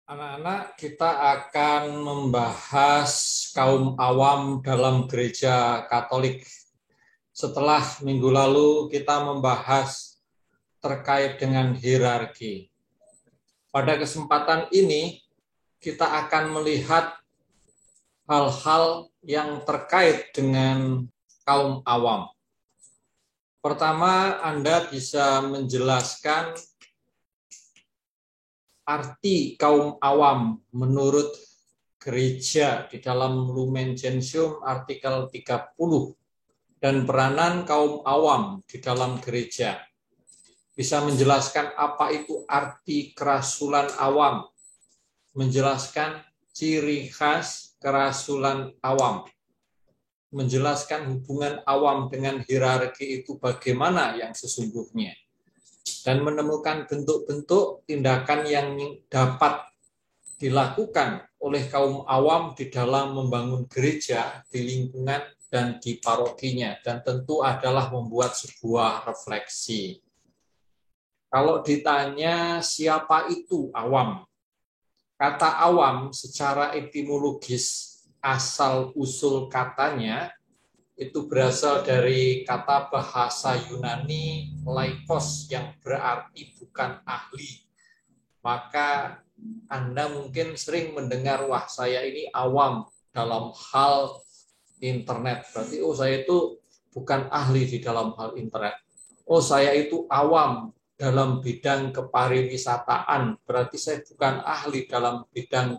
Anak-anak, kita akan membahas kaum awam dalam gereja Katolik. Setelah minggu lalu kita membahas terkait dengan hierarki. Pada kesempatan ini, kita akan melihat hal-hal yang terkait dengan kaum awam. Pertama, Anda bisa menjelaskan arti kaum awam menurut gereja di dalam Lumen Gentium artikel 30 dan peranan kaum awam di dalam gereja. Bisa menjelaskan apa itu arti kerasulan awam, menjelaskan ciri khas kerasulan awam, menjelaskan hubungan awam dengan hierarki itu bagaimana yang sesungguhnya, dan menemukan bentuk-bentuk tindakan yang dapat dilakukan oleh kaum awam di dalam membangun gereja di lingkungan dan di parokinya, dan tentu adalah membuat sebuah refleksi. Kalau ditanya siapa itu awam, kata awam secara etimologis asal-usul katanya itu berasal dari kata bahasa Yunani laikos yang berarti bukan ahli. Maka Anda mungkin sering mendengar, wah saya ini awam dalam hal internet. Berarti saya itu bukan ahli di dalam hal internet. Oh saya itu awam dalam bidang kepariwisataan. Berarti saya bukan ahli dalam bidang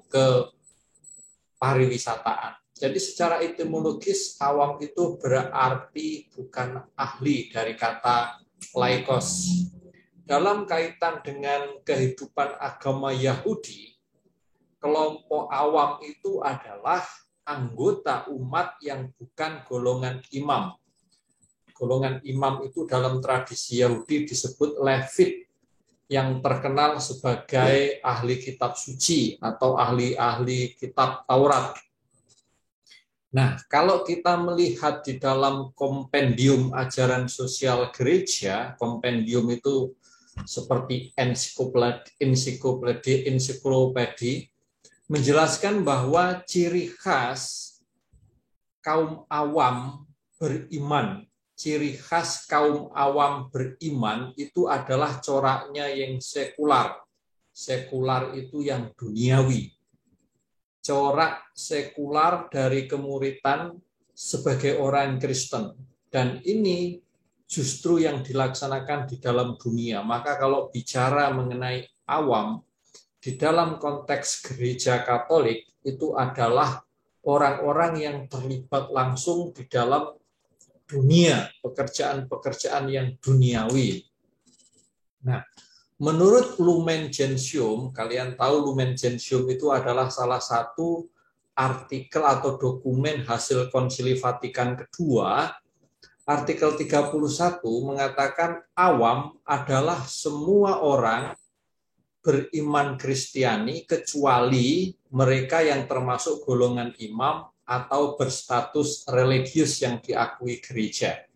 kepariwisataan. Jadi secara etimologis awam itu berarti bukan ahli dari kata laikos. Dalam kaitan dengan kehidupan agama Yahudi, kelompok awam itu adalah anggota umat yang bukan golongan imam. Golongan imam itu dalam tradisi Yahudi disebut Levit, yang terkenal sebagai ahli kitab suci atau ahli-ahli kitab Taurat. Nah, kalau kita melihat di dalam kompendium ajaran sosial gereja, kompendium itu seperti ensiklopedi, menjelaskan bahwa ciri khas kaum awam beriman, ciri khas kaum awam beriman itu adalah coraknya yang sekular. Sekular itu yang duniawi. Corak sekular dari kemuritan sebagai orang Kristen. Dan ini justru yang dilaksanakan di dalam dunia. Maka kalau bicara mengenai awam, di dalam konteks gereja Katolik, itu adalah orang-orang yang terlibat langsung di dalam dunia, pekerjaan-pekerjaan yang duniawi. Nah, menurut Lumen Gentium, kalian tahu Lumen Gentium itu adalah salah satu artikel atau dokumen hasil Konsili Vatikan kedua. Artikel 31 mengatakan awam adalah semua orang beriman Kristiani kecuali mereka yang termasuk golongan imam atau berstatus religius yang diakui gereja.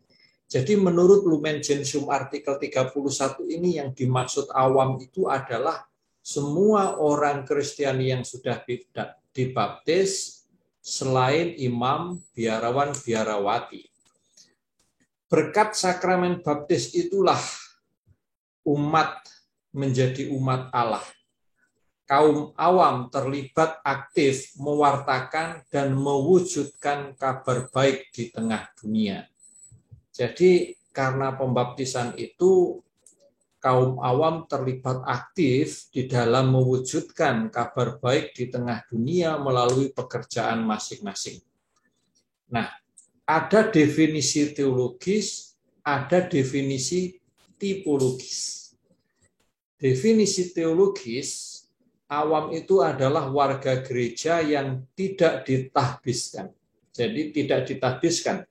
Jadi menurut Lumen Gentium artikel 31 ini yang dimaksud awam itu adalah semua orang Kristiani yang sudah dibaptis selain imam, biarawan, biarawati. Berkat sakramen baptis itulah umat menjadi umat Allah. Kaum awam terlibat aktif mewartakan dan mewujudkan kabar baik di tengah dunia. Jadi karena pembaptisan itu, kaum awam terlibat aktif di dalam mewujudkan kabar baik di tengah dunia melalui pekerjaan masing-masing. Nah, ada definisi teologis, ada definisi tipologis. Definisi teologis, awam itu adalah warga gereja yang tidak ditahbiskan. Jadi tidak ditahbiskan.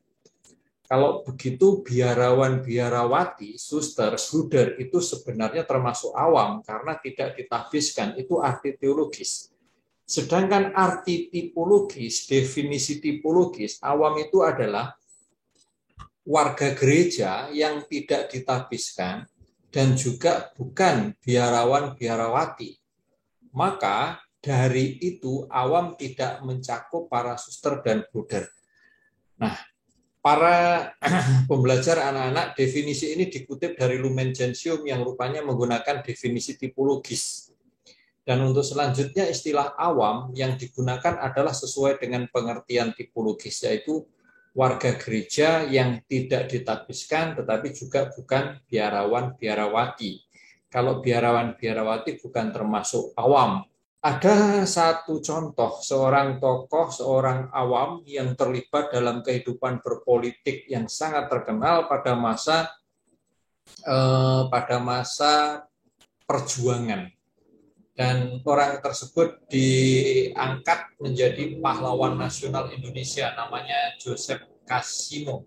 Kalau begitu biarawan, biarawati, suster, bruder itu sebenarnya termasuk awam karena tidak ditahbiskan, itu arti teologis. Sedangkan arti tipologis, definisi tipologis, awam itu adalah warga gereja yang tidak ditahbiskan dan juga bukan biarawan, biarawati. Maka dari itu awam tidak mencakup para suster dan bruder. Nah, para pembelajar anak-anak, definisi ini dikutip dari Lumen Gentium yang rupanya menggunakan definisi tipologis. Dan untuk selanjutnya istilah awam yang digunakan adalah sesuai dengan pengertian tipologis, yaitu warga gereja yang tidak ditabiskan tetapi juga bukan biarawan-biarawati. Kalau biarawan-biarawati bukan termasuk awam. Ada satu contoh seorang tokoh, seorang awam yang terlibat dalam kehidupan berpolitik yang sangat terkenal pada masa perjuangan. Dan orang tersebut diangkat menjadi pahlawan nasional Indonesia, namanya Joseph Kasimo.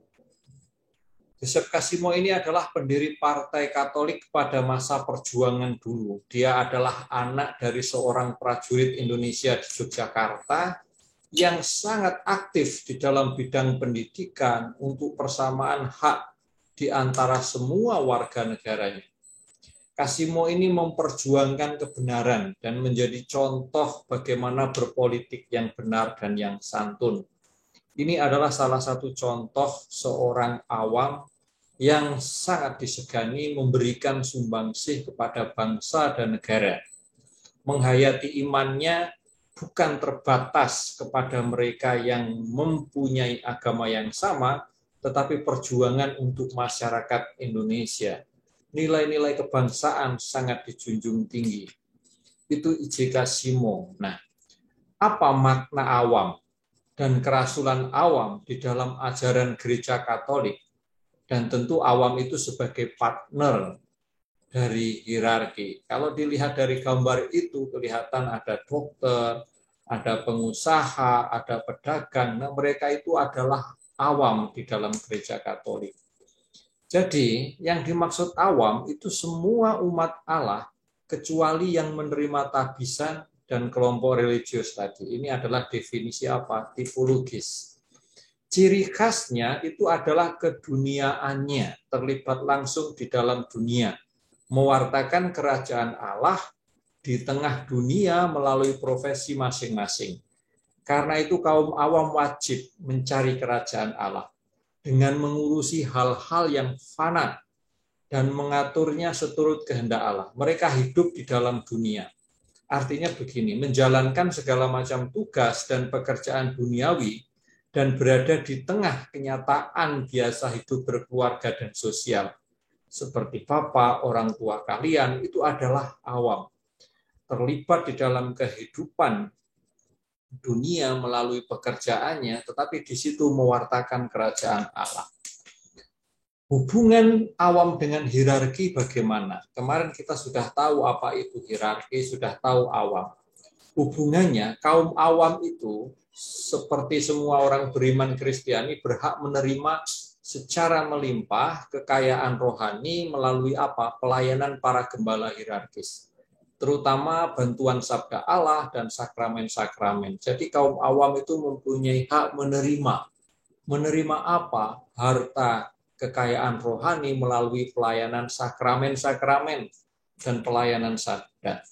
Joseph Kasimo ini adalah pendiri Partai Katolik pada masa perjuangan dulu. Dia adalah anak dari seorang prajurit Indonesia di Yogyakarta yang sangat aktif di dalam bidang pendidikan untuk persamaan hak di antara semua warga negaranya. Kasimo ini memperjuangkan kebenaran dan menjadi contoh bagaimana berpolitik yang benar dan yang santun. Ini adalah salah satu contoh seorang awam yang sangat disegani memberikan sumbangsih kepada bangsa dan negara. Menghayati imannya bukan terbatas kepada mereka yang mempunyai agama yang sama, tetapi perjuangan untuk masyarakat Indonesia. Nilai-nilai kebangsaan sangat dijunjung tinggi. Itu I.J. Kasimo. Nah, apa makna awam dan kerasulan awam di dalam ajaran gereja Katolik? Dan tentu awam itu sebagai partner dari hierarki. Kalau dilihat dari gambar itu, kelihatan ada dokter, ada pengusaha, ada pedagang. Nah, mereka itu adalah awam di dalam gereja Katolik. Jadi, yang dimaksud awam itu semua umat Allah, kecuali yang menerima tabisan dan kelompok religius tadi. Ini adalah definisi apa? Tipologis. Ciri khasnya itu adalah keduniaannya, terlibat langsung di dalam dunia, mewartakan kerajaan Allah di tengah dunia melalui profesi masing-masing. Karena itu kaum awam wajib mencari kerajaan Allah dengan mengurusi hal-hal yang fana dan mengaturnya seturut kehendak Allah. Mereka hidup di dalam dunia. Artinya begini, menjalankan segala macam tugas dan pekerjaan duniawi dan berada di tengah kenyataan biasa hidup berkeluarga dan sosial. Seperti bapak, orang tua kalian, itu adalah awam. Terlibat di dalam kehidupan dunia melalui pekerjaannya, tetapi di situ mewartakan kerajaan Allah. Hubungan awam dengan hierarki bagaimana? Kemarin kita sudah tahu apa itu hierarki, sudah tahu awam. Hubungannya, kaum awam itu seperti semua orang beriman Kristiani berhak menerima secara melimpah kekayaan rohani melalui apa? Pelayanan para gembala hierarkis. Terutama bantuan sabda Allah dan sakramen-sakramen. Jadi kaum awam itu mempunyai hak menerima. Menerima apa? Harta kekayaan rohani melalui pelayanan sakramen-sakramen dan pelayanan sabda.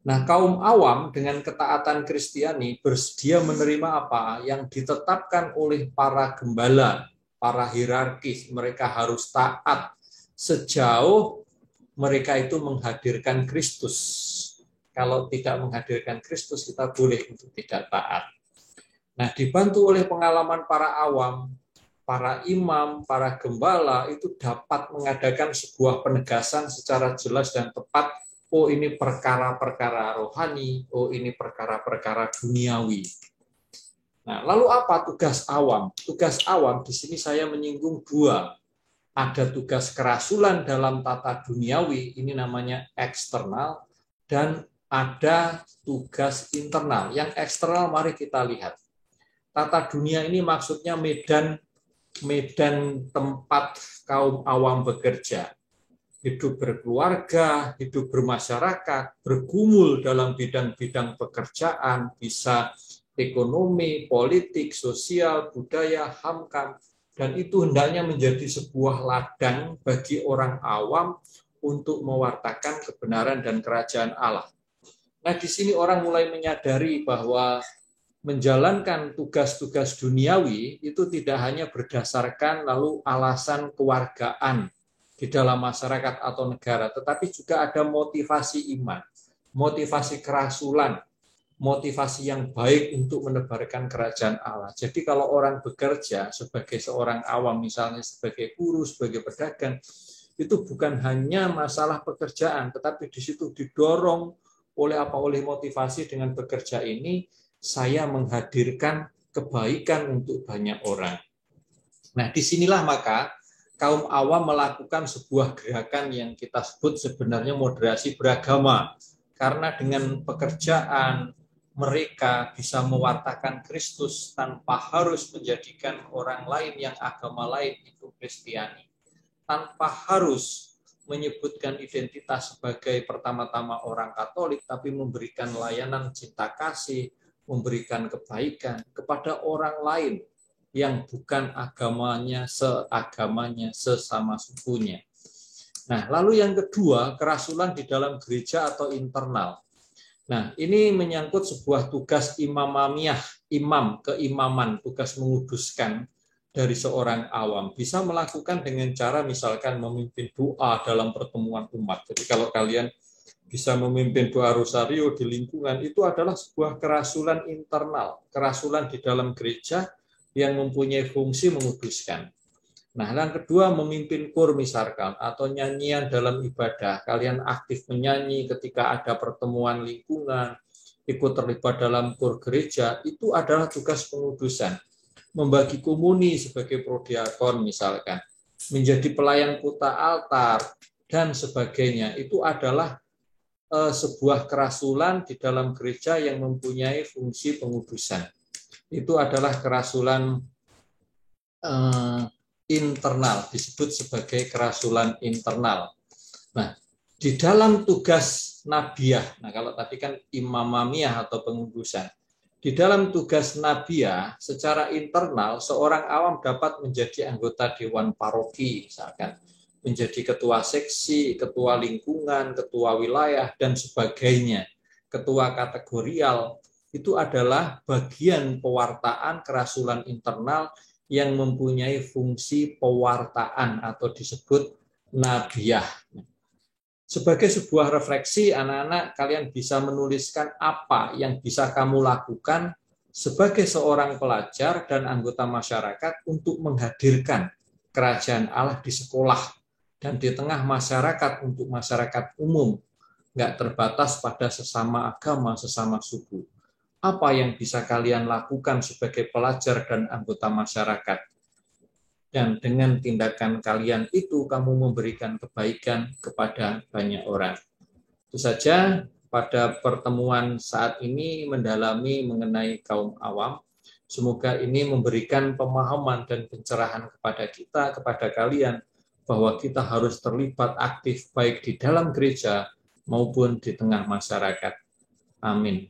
Nah, kaum awam dengan ketaatan Kristiani bersedia menerima apa? Yang ditetapkan oleh para gembala, para hierarkis. Mereka harus taat sejauh mereka itu menghadirkan Kristus. Kalau tidak menghadirkan Kristus, kita boleh untuk tidak taat. Nah, dibantu oleh pengalaman para awam, para imam, para gembala, itu dapat mengadakan sebuah penegasan secara jelas dan tepat. Oh, ini perkara-perkara rohani, oh, ini perkara-perkara duniawi. Nah, lalu apa tugas awam? Tugas awam di sini saya menyinggung dua. Ada tugas kerasulan dalam tata duniawi, ini namanya eksternal, dan ada tugas internal. Yang eksternal mari kita lihat. Tata dunia ini maksudnya medan tempat kaum awam bekerja. Hidup berkeluarga, hidup bermasyarakat, bergumul dalam bidang-bidang pekerjaan, bisa ekonomi, politik, sosial, budaya, HAM, dan itu hendaknya menjadi sebuah ladang bagi orang awam untuk mewartakan kebenaran dan kerajaan Allah. Nah, di sini orang mulai menyadari bahwa menjalankan tugas-tugas duniawi itu tidak hanya berdasarkan lalu alasan kewargaan di dalam masyarakat atau negara, tetapi juga ada motivasi iman, motivasi kerasulan, motivasi yang baik untuk menebarkan kerajaan Allah. Jadi kalau orang bekerja sebagai seorang awam, misalnya sebagai guru, sebagai pedagang, itu bukan hanya masalah pekerjaan, tetapi di situ didorong oleh motivasi dengan bekerja ini, saya menghadirkan kebaikan untuk banyak orang. Nah, disinilah maka kaum awam melakukan sebuah gerakan yang kita sebut sebenarnya moderasi beragama. Karena dengan pekerjaan mereka bisa mewartakan Kristus tanpa harus menjadikan orang lain yang agama lain itu Kristiani. Tanpa harus menyebutkan identitas sebagai pertama-tama orang Katolik, tapi memberikan layanan cinta kasih, memberikan kebaikan kepada orang lain yang bukan agamanya, sesama sukunya. Nah, lalu yang kedua, kerasulan di dalam gereja atau internal. Nah, ini menyangkut sebuah tugas imamamiah, keimaman, tugas menguduskan dari seorang awam. Bisa melakukan dengan cara misalkan memimpin doa dalam pertemuan umat. Jadi kalau kalian bisa memimpin doa rosario di lingkungan, itu adalah sebuah kerasulan internal, kerasulan di dalam gereja yang mempunyai fungsi menguduskan. Nah, yang kedua, memimpin kur misalkan, atau nyanyian dalam ibadah. Kalian aktif menyanyi ketika ada pertemuan lingkungan, ikut terlibat dalam kur gereja, itu adalah tugas pengudusan. Membagi komuni sebagai prodiakon misalkan, menjadi pelayan kuta altar, dan sebagainya. Itu adalah sebuah kerasulan di dalam gereja yang mempunyai fungsi pengudusan. Itu adalah kerasulan internal, disebut sebagai kerasulan internal. Nah, di dalam tugas nabiah, nah kalau tadi kan imamamiah atau pengudusan, di dalam tugas nabiah secara internal seorang awam dapat menjadi anggota dewan paroki misalkan, menjadi ketua seksi, ketua lingkungan, ketua wilayah dan sebagainya, ketua kategorial. Itu adalah bagian pewartaan kerasulan internal yang mempunyai fungsi pewartaan atau disebut nabiah. Sebagai sebuah refleksi, anak-anak, kalian bisa menuliskan apa yang bisa kamu lakukan sebagai seorang pelajar dan anggota masyarakat untuk menghadirkan kerajaan Allah di sekolah dan di tengah masyarakat untuk masyarakat umum, nggak terbatas pada sesama agama, sesama suku. Apa yang bisa kalian lakukan sebagai pelajar dan anggota masyarakat? Dan dengan tindakan kalian itu, kamu memberikan kebaikan kepada banyak orang. Itu saja pada pertemuan saat ini mendalami mengenai kaum awam. Semoga ini memberikan pemahaman dan pencerahan kepada kita, kepada kalian, bahwa kita harus terlibat aktif baik di dalam gereja maupun di tengah masyarakat. Amin.